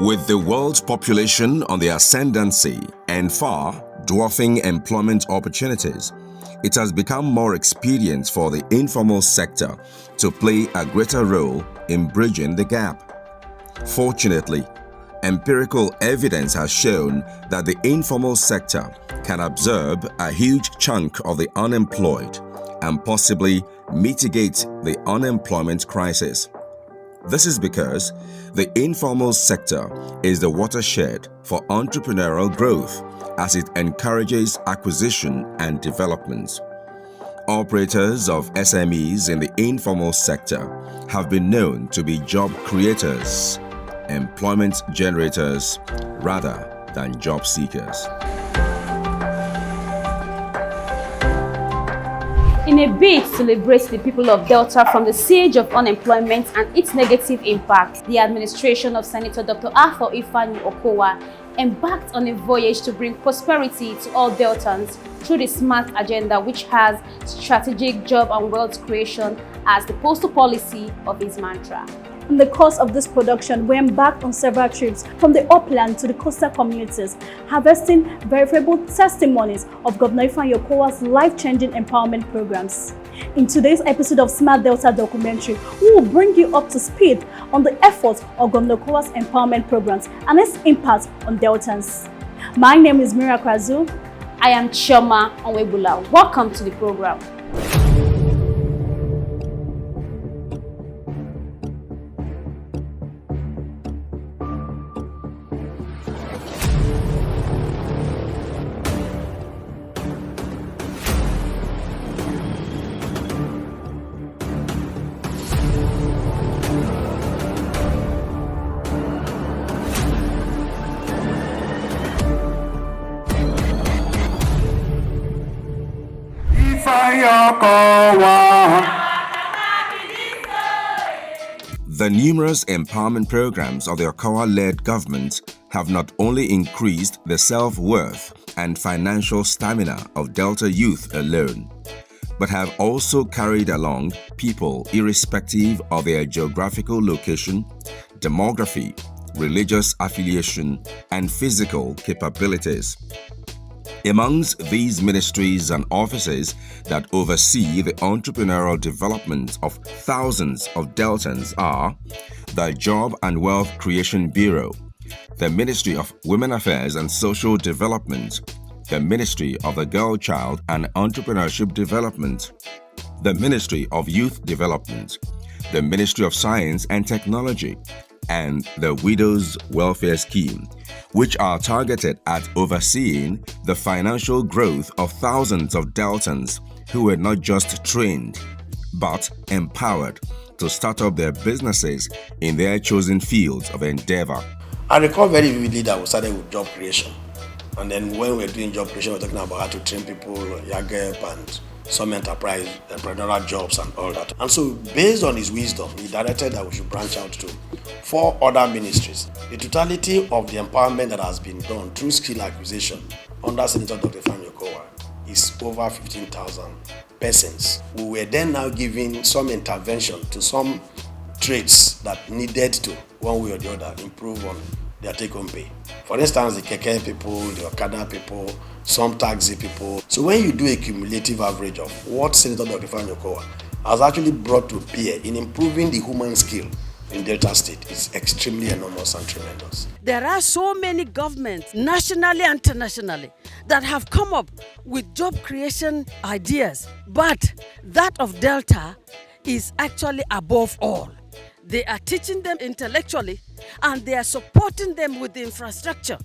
With the world's population on the ascendancy and far dwarfing employment opportunities, it has become more expedient for the informal sector to play a greater role in bridging the gap. Fortunately, empirical evidence has shown that the informal sector can absorb a huge chunk of the unemployed and possibly mitigate the unemployment crisis. This is because the informal sector is the watershed for entrepreneurial growth as it encourages acquisition and development. Operators of SMEs in the informal sector have been known to be job creators, employment generators, rather than job seekers. In a bid to liberate the people of Delta from the siege of unemployment and its negative impact, the administration of Senator Dr. Arthur Ifeanyi Okowa embarked on a voyage to bring prosperity to all Deltans through the SMART agenda, which has strategic job and wealth creation as the postal policy of his mantra. In the course of this production, we embarked on several trips from the upland to the coastal communities, harvesting verifiable testimonies of Governor Ifeanyi Okowa's life-changing empowerment programs. In today's episode of Smart Delta Documentary, we will bring you up to speed on the efforts of Governor Okowa's empowerment programs and its impact on Deltans. My name is Mira Krazu. I am Chioma Onwebula. Welcome to the program. The numerous empowerment programs of the Okowa-led government have not only increased the self-worth and financial stamina of Delta youth alone, but have also carried along people irrespective of their geographical location, demography, religious affiliation, and physical capabilities. Amongst these ministries and offices that oversee the entrepreneurial development of thousands of Deltans are the Job and Wealth Creation Bureau, the Ministry of Women Affairs and Social Development, the Ministry of the Girl Child and Entrepreneurship Development, the Ministry of Youth Development, the Ministry of Science and Technology, and the Widows Welfare Scheme, which are targeted at overseeing the financial growth of thousands of Deltans who were not just trained, but empowered to start up their businesses in their chosen fields of endeavor. I recall very vividly that we started with job creation. And then when we were doing job creation, we were talking about how to train people, YAGEP and some enterprise, entrepreneurial jobs and all that. And so based on his wisdom, he directed that we should branch out to 4 other ministries. The totality of the empowerment that has been done through skill acquisition under Senator Dr. Ifeanyi Okowa is over 15,000 persons. We were then now giving some intervention to some trades that needed to, one way or the other, improve on their take-home pay. For instance, the keke people, the Okada people, some taxi people. So when you do a cumulative average of what Senator Dr. Ifeanyi Okowa has actually brought to bear in improving the human skill in Delta State, it's extremely enormous and tremendous. There are so many governments, nationally and internationally, that have come up with job creation ideas, but that of Delta is actually above all. They are teaching them intellectually and they are supporting them with the infrastructure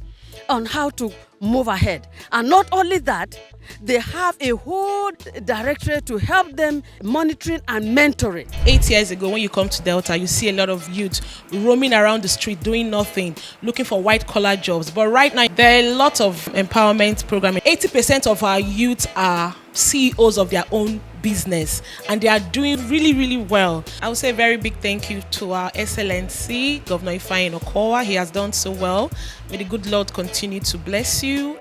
on how to move ahead. And not only that, they have a whole directorate to help them monitoring and mentoring. 8 years ago, when you come to Delta, you see a lot of youth roaming around the street doing nothing, looking for white-collar jobs. But right now, there are a lot of empowerment programming. 80% of our youth are CEOs of their own business, and they are doing really, really well. I would say a very big thank you to our Excellency, Governor Ifeanyi Okowa. He has done so well. May the good Lord continue to bless you.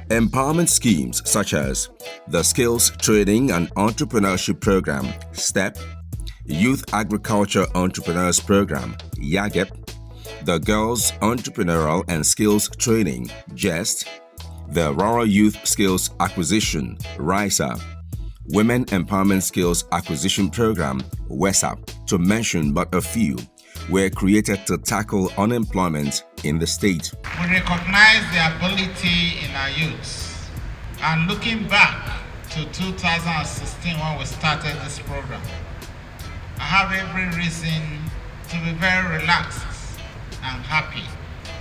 Empowerment schemes such as the Skills Training and Entrepreneurship Program, STEP, Youth Agriculture Entrepreneurs Program, YAGEP, the Girls Entrepreneurial and Skills Training, GEST, the Rural Youth Skills Acquisition, RISA, Women Empowerment Skills Acquisition Program, WESAP, to mention but a few, were created to tackle unemployment in the state. We recognize the ability in our youths, and looking back to 2016 when we started this program, I have every reason to be very relaxed and happy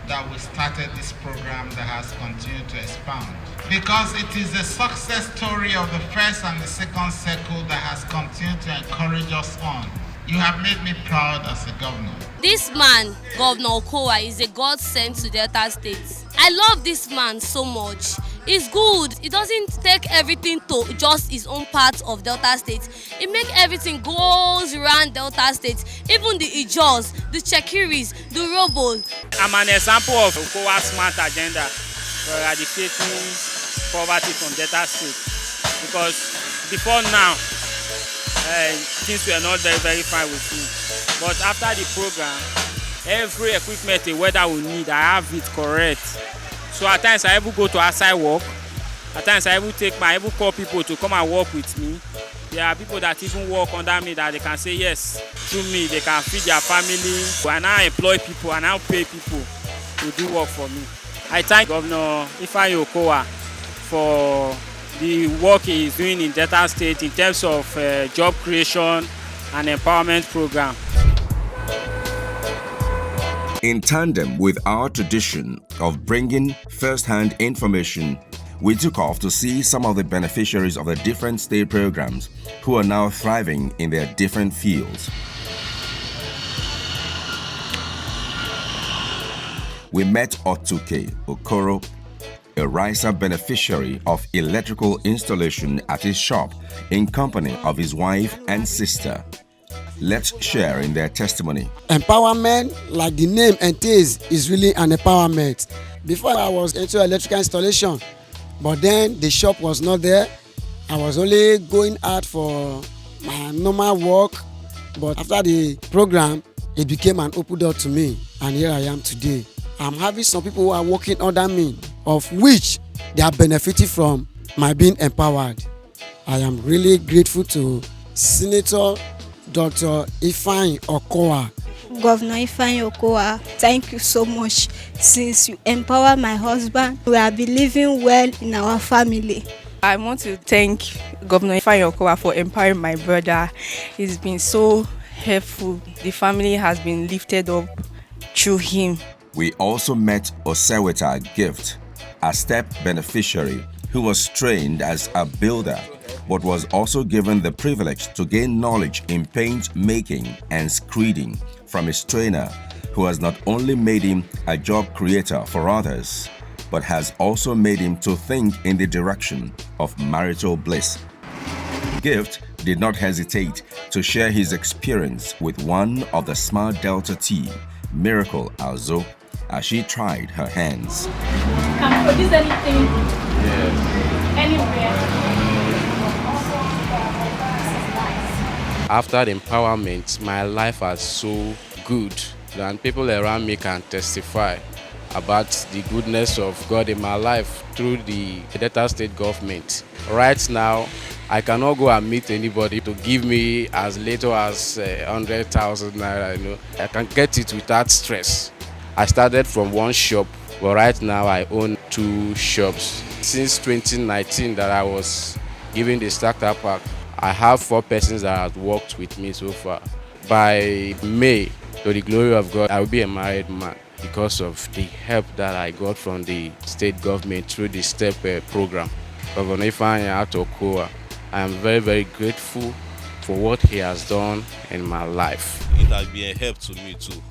that we started this program that has continued to expand, because it is the success story of the first and the second circle that has continued to encourage us on. You have made me proud as a governor. This man, Governor Okowa, is a God sent to Delta State. I love this man so much. He's good. He doesn't take everything to just his own part of Delta State. He makes everything goes around Delta State. Even the Ijos, the Chekiris, the Robos. I'm an example of Okowa's smart agenda for eradicating poverty from Delta State. Because before now, things were not very fine with me. But after the program, every equipment a weather will need, I have it correct. So at times I even go to outside work. At times I even call people to come and work with me. There are people that even work under me that they can say yes, through me they can feed their family. I now employ people, I now pay people to do work for me. I thank Governor Ifeanyi Okowa for the work he is doing in Delta State in terms of job creation and empowerment program. In tandem with our tradition of bringing first-hand information, we took off to see some of the beneficiaries of the different state programs who are now thriving in their different fields. We met Otuke Okoro, a RISA beneficiary of electrical installation at his shop in company of his wife and sister. Let's share in their testimony. Empowerment, like the name entails, is really an empowerment. Before I was into electrical installation, but then the shop was not there. I was only going out for my normal work, but after the program, it became an open door to me, and here I am today. I'm having some people who are working under me, of which they are benefiting from my being empowered. I am really grateful to Senator Dr. Ifeanyi Okowa. Governor Ifeanyi Okowa, thank you so much. Since you empower my husband, we are living well in our family. I want to thank Governor Ifeanyi Okowa for empowering my brother. He's been so helpful. The family has been lifted up through him. We also met Oseweta Gift, a step beneficiary who was trained as a builder but was also given the privilege to gain knowledge in paint making and screeding from his trainer, who has not only made him a job creator for others, but has also made him to think in the direction of marital bliss. Gift did not hesitate to share his experience with one of the Smart Delta team, Miracle Alzo, as she tried her hands. Can produce anything? Yes. Anywhere. After the empowerment, my life was so good, and people around me can testify about the goodness of God in my life through the Delta State government. Right now, I cannot go and meet anybody to give me as little as 100,000 naira. I can get it without stress. I started from one shop, but right now I own 2 shops. Since 2019 that I was given the starter pack, I have 4 persons that have worked with me so far. By May, to the glory of God, I will be a married man because of the help that I got from the state government through the STEP program. Governor Ifeanyi Okowa, I am very, very grateful for what he has done in my life. It has been a help to me too.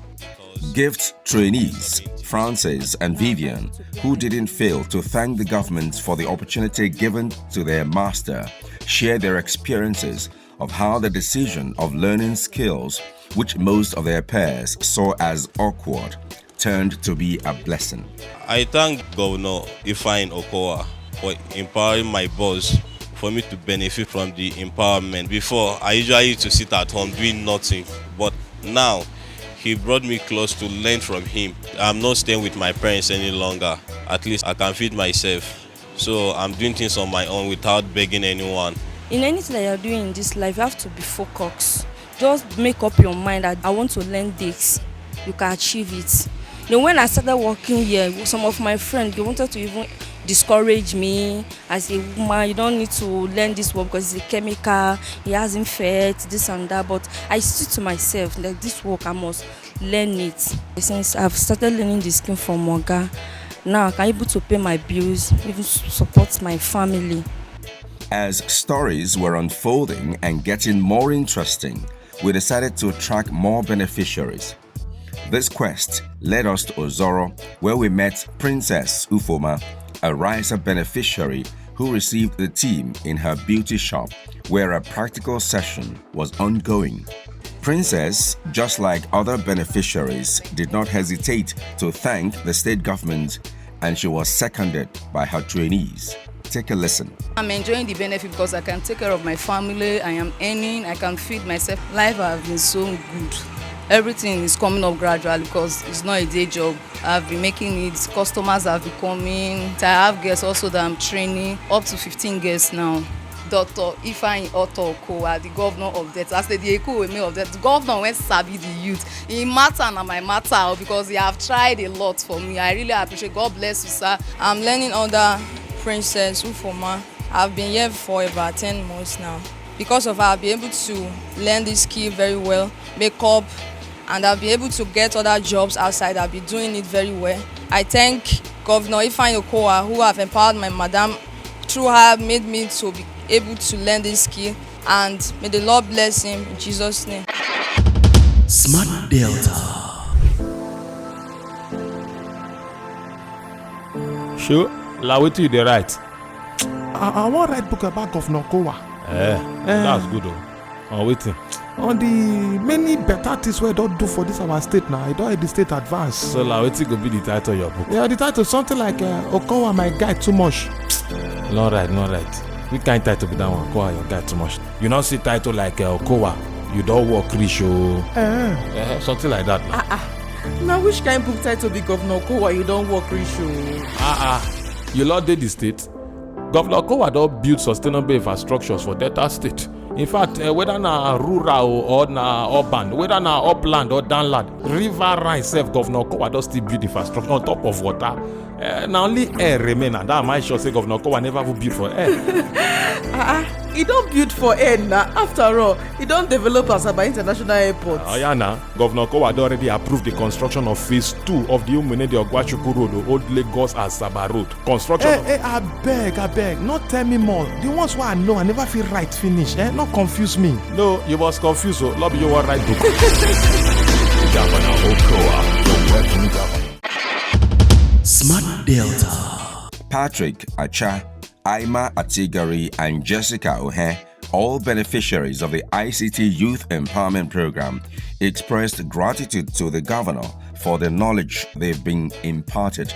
Gift trainees, Frances and Vivian, who didn't fail to thank the government for the opportunity given to their master, share their experiences of how the decision of learning skills, which most of their peers saw as awkward, turned to be a blessing. I thank Governor Ifeanyi Okowa for empowering my boss for me to benefit from the empowerment. Before, I usually used to sit at home doing nothing, but now He brought me close to learn from him. I'm not staying with my parents any longer. At least I can feed myself. So I'm doing things on my own without begging anyone. In anything that you're doing in this life, you have to be focused. Just make up your mind that I want to learn this. You can achieve it. When I started working here, some of my friends, they wanted to even discourage me as a woman. You don't need to learn this work because it's a chemical, it hasn't fed, this and that. But I stood to myself, like this work, I must learn it. Since I've started learning this skill from Moga, now I can able to pay my bills, even support my family. As stories were unfolding and getting more interesting, we decided to attract more beneficiaries. This quest led us to Ozoro, where we met Princess Ufoma, a riser beneficiary who received the team in her beauty shop, where a practical session was ongoing. Princess, just like other beneficiaries, did not hesitate to thank the state government, and she was seconded by her trainees. Take a listen. I'm enjoying the benefit because I can take care of my family, I am earning, I can feed myself. Life has been so good. Everything is coming up gradually because it's not a day job. I've been making it, customers have been coming. I have guests also that I'm training, up to 15 guests now. Dr. Ifeanyi Okowa, the governor of Delta. I said the Eko of Delta. The governor went to sabi the youth. He matter and my matter because he have tried a lot for me. I really appreciate. God bless you, sir. I'm learning under Princess Ufoma. I've been here for about 10 months now. Because of her, I'll be able to learn this skill very well, makeup, and I'll be able to get other jobs outside. I'll be doing it very well. I thank Governor Ifeanyi Okowa, who have empowered my madam. Through her, made me to be able to learn this skill, and may the Lord bless him in Jesus' name. Smart Delta. Sure, la wetin you dey write? I wan write book about Governor Okowa. That's good on wetin? On the many better things we don do for this our state now. I don help the state advance. So la wetin go be the title of your book? Yeah, the title something like Okowa my guy too much. No right. Which kind title be that one? Okowa your guy too much. You not see title like Okowa, you don't work rich o. Something like that. Now which kind book title be Governor Okowa you don't work rich o? You lord dey the state. Governor Okowa don build sustainable infrastructures for Delta State. In fact, whether na rural or na urban, whether na upland or downland, river line sef, Governor Okowa don still build infrastructure on top of water. Na only air remain, and that am I sure say Governor Okowa never even build for air. He don't build for air now. After all, he don't develop Asaba International Airport. Governor Okowa don already approved the construction of phase 2 of the Umunede Ogwachukwu Road, the old Lagos Asaba Road. Construction. I beg, not tell me more. The ones who I know, I never feel right finish. Not confuse me. No, you was confused. So, lobby you want right book. Governor Okowa, the working governor. Smart Delta. Patrick Acha, Aima Atigari, and Jessica Ohe, all beneficiaries of the ICT Youth Empowerment Program, expressed gratitude to the governor for the knowledge they've been imparted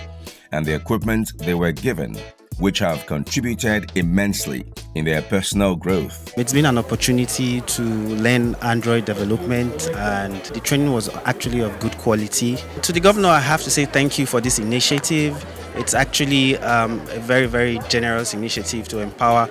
and the equipment they were given, which have contributed immensely in their personal growth. It's been an opportunity to learn Android development, and the training was actually of good quality. To the governor, I have to say thank you for this initiative. It's actually a very, very generous initiative to empower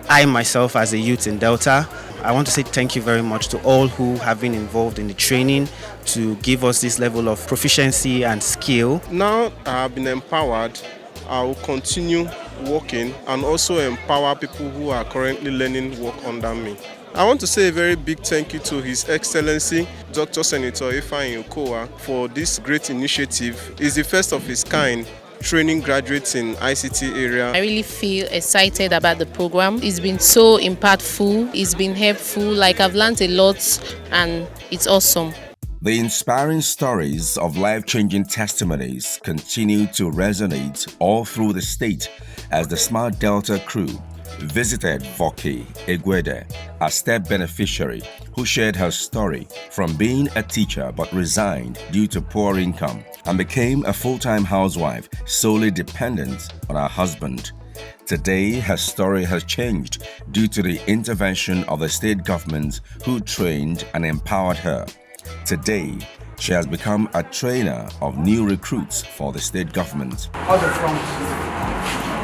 I myself as a youth in Delta. I want to say thank you very much to all who have been involved in the training to give us this level of proficiency and skill. Now I have been empowered, I will continue working and also empower people who are currently learning work under me. I want to say a very big thank you to His Excellency Dr. Senator Ifeanyi Okowa for this great initiative. It's the first of its kind, training graduates in ICT area. I really feel excited about the program. It's been so impactful, it's been helpful, like I've learned a lot and it's awesome. The inspiring stories of life-changing testimonies continue to resonate all through the state as the Smart Delta crew visited Voke Egwede, a step beneficiary who shared her story from being a teacher but resigned due to poor income and became a full-time housewife solely dependent on her husband. Today, her story has changed due to the intervention of the state government who trained and empowered her. Today, She has become a trainer of new recruits for the state government. All the front.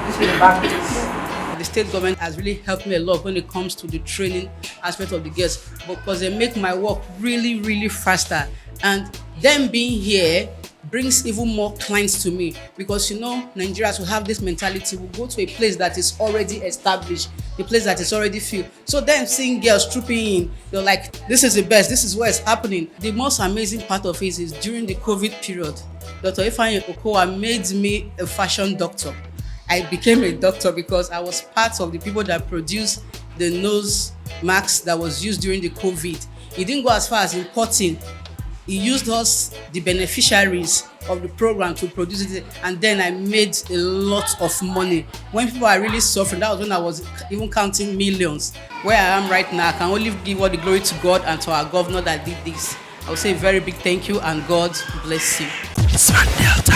This is the back piece. The state government has really helped me a lot when it comes to the training aspect of the girls, because they make my work really, really faster. And them being here brings even more clients to me, because you know Nigerians will have this mentality, we'll go to a place that is already established, a place that is already filled. So then seeing girls trooping in, they're like, this is the best, this is what is happening. The most amazing part of it is during the COVID period, Dr. Ifeanyi Okowa made me a fashion doctor. I became a doctor because I was part of the people that produced the nose masks that was used during the COVID. He didn't go as far as importing. He used us, the beneficiaries of the program, to produce it, and then I made a lot of money. When people are really suffering, that was when I was even counting millions. Where I am right now, I can only give all the glory to God and to our governor that did this. I will say a very big thank you, and God bless you. Smart Delta.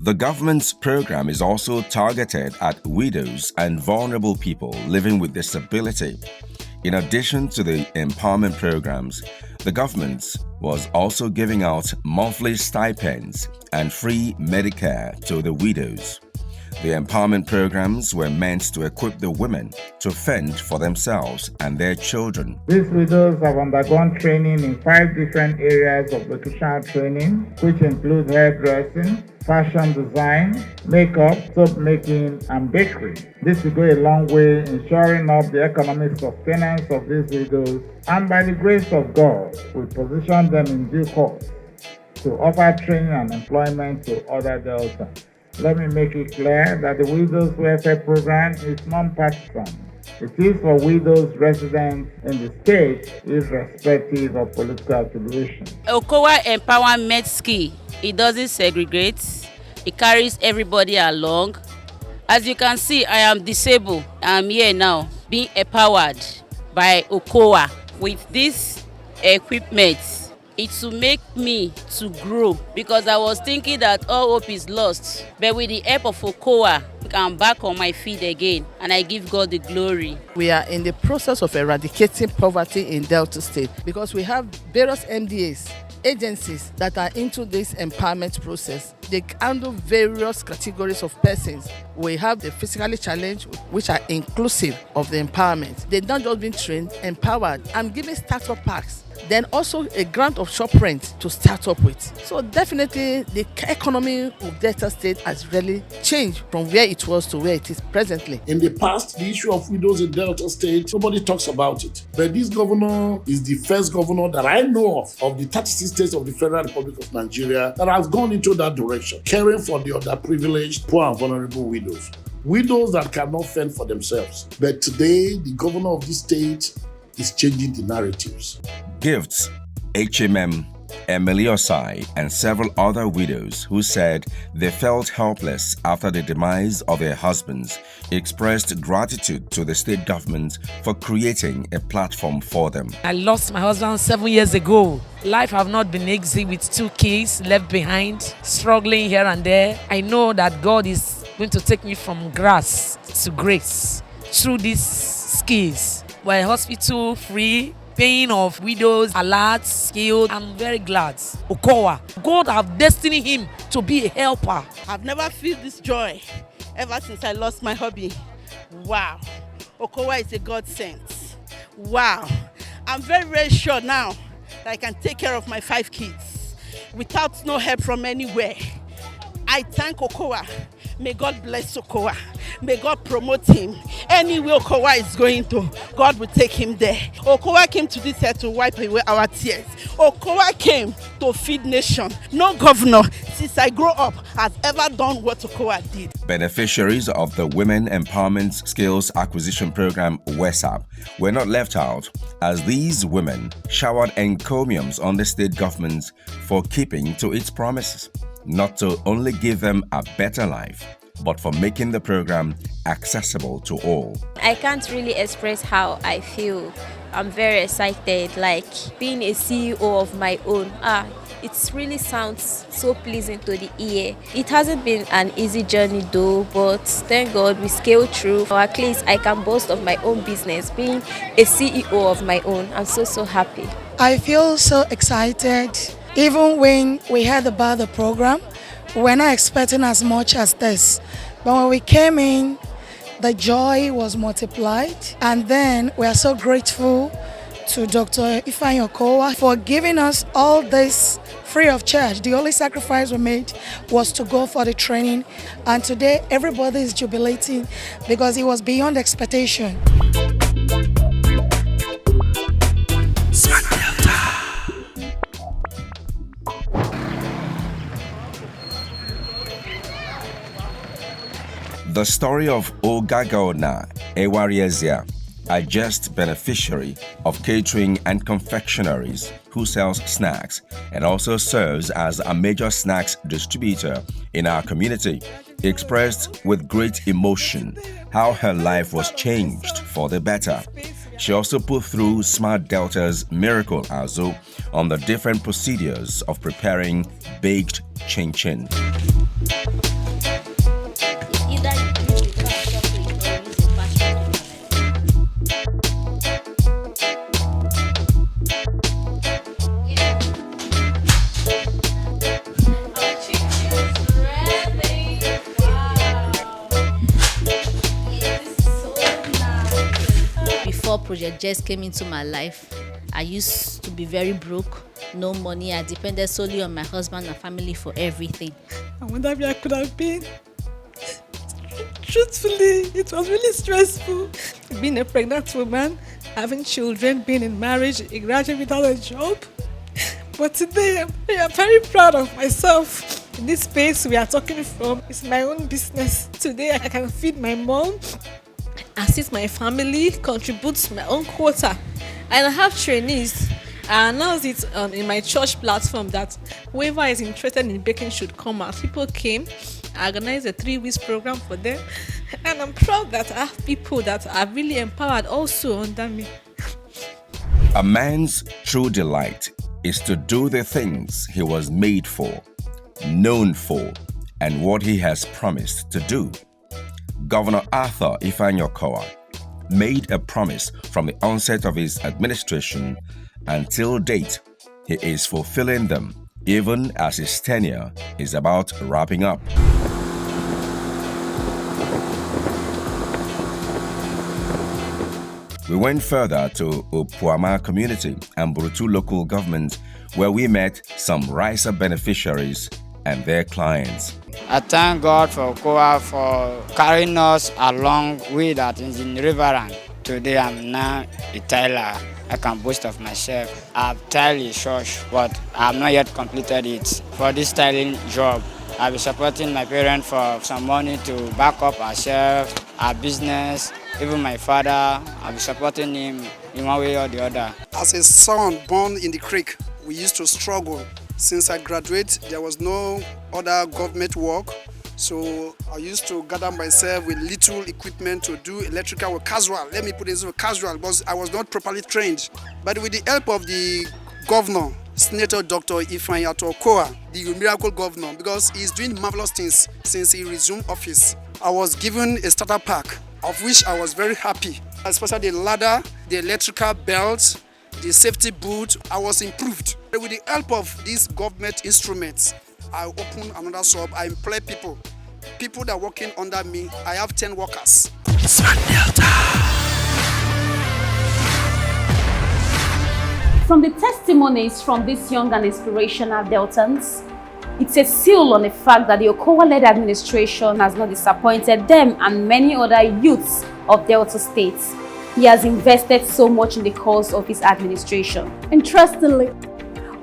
The government's program is also targeted at widows and vulnerable people living with disability. In addition to the empowerment programs, the government was also giving out monthly stipends and free Medicare to the widows. The empowerment programs were meant to equip the women to fend for themselves and their children. These widows have undergone training in 5 different areas of vocational training, which include hairdressing, fashion design, makeup, soap making, and bakery. This will go a long way in shoring up the economic sustenance of these widows, and by the grace of God, we position them in due course to offer training and employment to other Delta. Let me make it clear that the Widows Welfare Program is non-partisan. It is for widows resident in the state, irrespective of political affiliation. Okowa Empowerment Scheme, it doesn't segregate. It carries everybody along. As you can see, I am disabled. I'm here now, being empowered by Okowa with this equipment. It will make me to grow, because I was thinking that all hope is lost. But with the help of Okowa, I'm back on my feet again, and I give God the glory. We are in the process of eradicating poverty in Delta State, because we have various MDAs, agencies that are into this empowerment process. They handle various categories of persons. We have the physically challenged, which are inclusive of the empowerment. They're not just being trained, empowered. I'm giving startup packs, then also a grant of shop rent to start up with. So definitely the economy of Delta State has really changed from where it was to where it is presently. In the past, the issue of widows in Delta State, nobody talks about it. But this governor is the first governor that I know of the 36 states of the Federal Republic of Nigeria, that has gone into that direction, caring for the underprivileged, poor and vulnerable widows. Widows that cannot fend for themselves. But today, the governor of this state is changing the narratives. Gifts, HMM, Emily Osai, and several other widows who said they felt helpless after the demise of their husbands expressed gratitude to the state government for creating a platform for them. I lost my husband 7 years ago. Life have not been easy with 2 kids left behind, struggling here and there. I know that God is going to take me from grass to grace through these skills. We're hospital free, paying of widows, alert, skilled. I'm very glad. Okowa, God have destined him to be a helper. I've never felt this joy ever since I lost my hubby. Wow. Okowa is a godsend. Wow. I'm very, very sure now that I can take care of my 5 kids without no help from anywhere. I thank Okowa. May God bless Okowa. May God promote him. Anywhere Okowa is going to, God will take him there. Okowa came to this earth to wipe away our tears. Okowa came to feed nation. No governor since I grew up has ever done what Okowa did. Beneficiaries of the Women Empowerment Skills Acquisition Program WESAP were not left out, as these women showered encomiums on the state government for keeping to its promises, not to only give them a better life, but for making the program accessible to all. I can't really express how I feel I'm very excited, like being a CEO of my own. It really sounds so pleasing to the ear. It hasn't been an easy journey though, but thank God we scaled through. Or at least I can boast of my own business, being a CEO of my own. I'm so happy. I feel so excited. Even when we heard about the program, we were not expecting as much as this. But when we came in, the joy was multiplied. And then we are so grateful to Dr. Ifeanyi Okowa for giving us all this free of charge. The only sacrifice we made was to go for the training. And today, everybody is jubilating because it was beyond expectation. The story of Ogagaona Ewariezia, a just beneficiary of catering and confectionaries who sells snacks and also serves as a major snacks distributor in our community, expressed with great emotion how her life was changed for the better. She also put through Smart Delta's Miracle Azu on the different procedures of preparing baked chin-chin. Before Project Jess came into my life, I used to be very broke, no money. I depended solely on my husband and family for everything. I wonder where I could have been. Truthfully, it was really stressful. Being a pregnant woman, having children, being in marriage, a graduate without a job. But today, I'm very proud of myself. In this space we are talking from, it's my own business. Today, I can feed my mom, assist my family, contribute to my own quota. And I have trainees. I announced it in my church platform that whoever is interested in baking should come out. People came. I organized a 3-week program for them. And I'm proud that I have people that are really empowered also under me. A man's true delight is to do the things he was made for, known for, and what he has promised to do. Governor Arthur Ifeanyi Okowa made a promise from the onset of his administration. Until date, he is fulfilling them, even as his tenure is about wrapping up. We went further to Opuama community and Burutu local government, where we met some RISA beneficiaries and their clients. I thank God for Okowa for carrying us along with that in Riverland. Today I'm now a tailor. I can boast of myself. I've tiled a church, but I have not yet completed it. For this styling job, I'll be supporting my parents for some money to back up ourselves, our business, even my father. I'll be supporting him in one way or the other. As a son born in the creek, we used to struggle. Since I graduated, there was no other government work. So I used to gather myself with little equipment to do electrical work, casual. Let me put it as casual, because I was not properly trained. But with the help of the governor, Senator Dr. Ifeanyi Okowa, the miracle governor, because he's doing marvelous things since he resumed office. I was given a starter pack, of which I was very happy. Especially the ladder, the electrical belt, the safety boot, I was improved. With the help of these government instruments, I open another shop. I employ people that are working under me. I have 10 workers. Smart Delta. From the testimonies from these young and inspirational Deltans, it's a seal on the fact that the Okowa-led administration has not disappointed them and many other youths of Delta states. He has invested so much in the cause of his administration. Interestingly,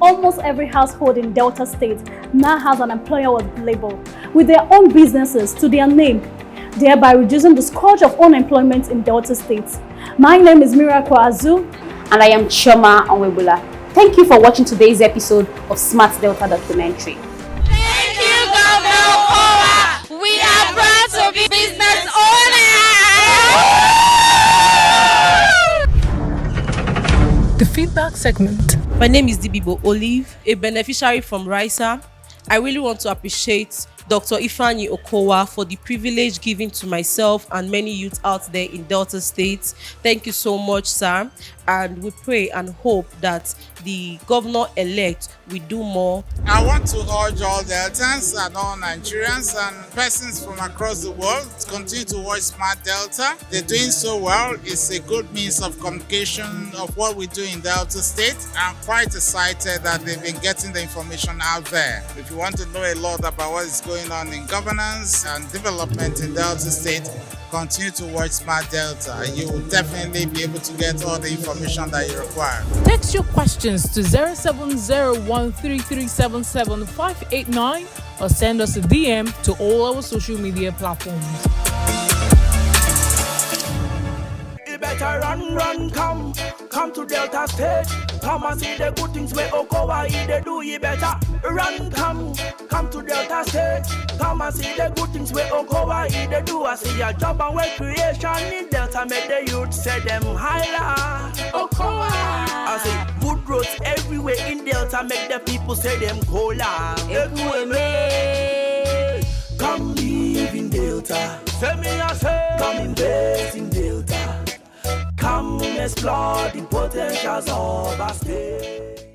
almost every household in Delta State now has an employer with label with their own businesses to their name, thereby reducing the scourge of unemployment in Delta State. My name is Miracle Azu, and I am Chioma Onwebula. Thank you for watching today's episode of Smart Delta Documentary. Thank you, Governor Okowa. We are proud to be business owners. The feedback segment. My name is Dibibo Olive, a beneficiary from RISA. I really want to appreciate Dr. Ifeanyi Okowa for the privilege given to myself and many youth out there in Delta State. Thank you so much, sir. And we pray and hope that the governor-elect will do more. I want to urge all Deltans and all Nigerians and persons from across the world to continue to watch Smart Delta. They're doing so well. It's a good means of communication of what we do in Delta State. I'm quite excited that they've been getting the information out there. If you want to know a lot about what is going on in governance and development in Delta State, continue to watch Smart Delta. You will definitely be able to get all the information that you require. Text your questions to 07013377589 or send us a DM to all our social media platforms. You better run, come to Delta State. Come and see the good things where Okowa they do. You better run, come to Delta State. Come and see the good things where Okowa they do. I see your job and work creation in Delta. Make the youth say them highlight Okowa. I see good roads everywhere in Delta. Make the people say them cola. Come live in Delta. Say me I say. Come invest in Delta. Come explore the potentials of our state.